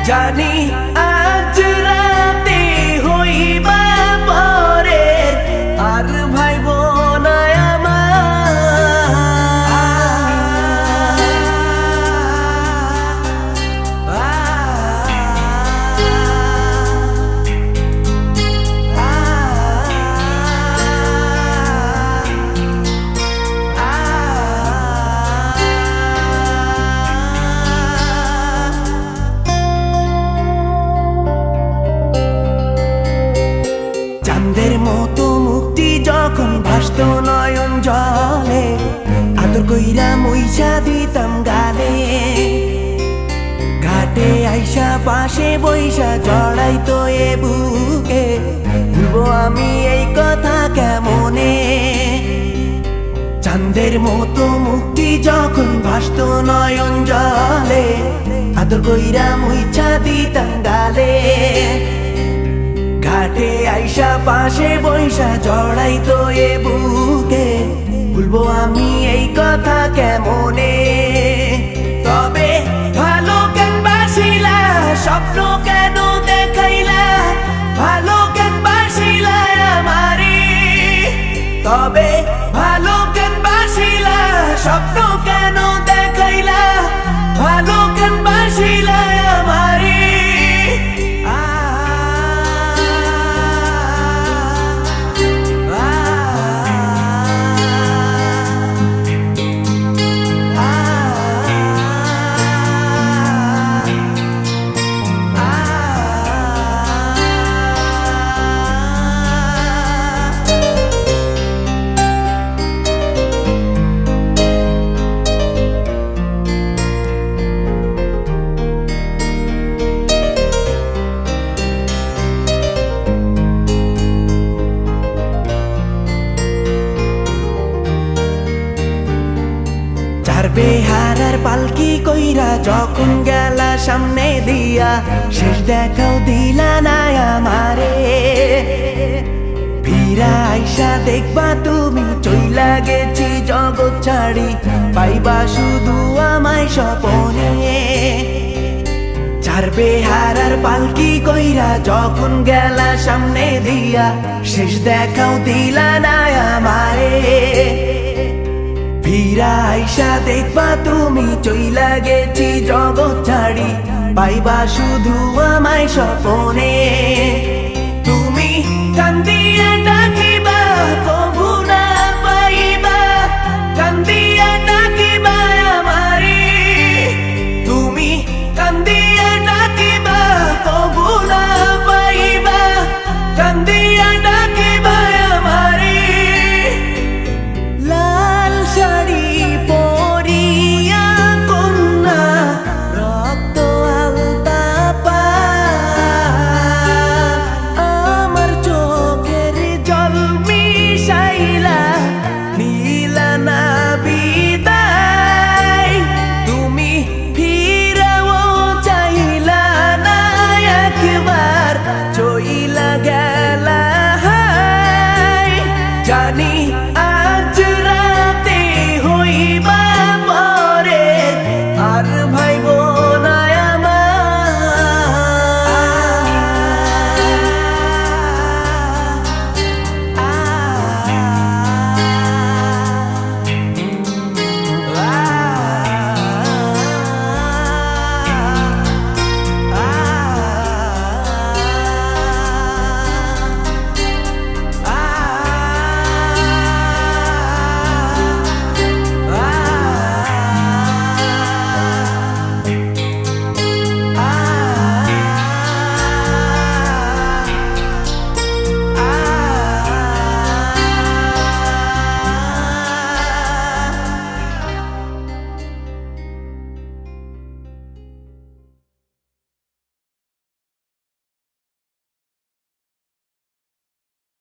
জানি আজ রাতে হইবা পরের আর ভাইব না চাঁদের মতো মুক্তি যখন ভাসত নয়ন জলে আদর কইরা মইসা দিতাম গালে ঘাটে আইসা পাশে বইসা জড়াইতো এ বুকে ভুলবো আমি এই কথা কেমনে চাঁদের মতো মুক্তি যখন ভাসত নয়ন জলে আদর কইরা মইসা দিতাম গালে ঘাটে আইসা পাশে বইসা জড়াইতো এ বুকে ভুলবো আমি এই কথা কেমনে তবে ভালো কেন বাসিলা স্বপ্ন কেন দেখাইলা ভালো কেন বাসিলা আমারে তবে ভালো কেন বাসিলা স্বপ্ন কেন দেখাইলা ভালো কেন বাসিলা আমারে বেহারার পালকি কইরা যখন গেলা সামনে দিয়া শেষ দেখাও দিলা না আমারে ফিরা আইসা দেখবা তুমি চইলা গেছি জগৎ ছাড়ি পাইবা শুধু আমায় স্বপনে চার বেহারার পালকি কইরা যখন গেলা সামনে দিয়া শেষ দেখাও দিলা না আমারে ফিরা আইসা দেখবা তুমি চইলা গেছি জগৎ ছাড়ি পাইবা শুধু আমায় স্বপনে তুমি কান্দিয়া ডাকিবা কবু না পাইবা কান্দিয়া ডাকিবা আমারে তুমি কান্দিয়া ডাকিবা কবু না পাইবা কান্দিয়া ডাকিবা আমারে শাড়ি পরিয়া কন্যা রক্ত আলতা পা আমার চোখের জল মিশাইলা নীলা না বিদায় তুমি ফিরাও চাইলা না একবার চইলা গেলা জানি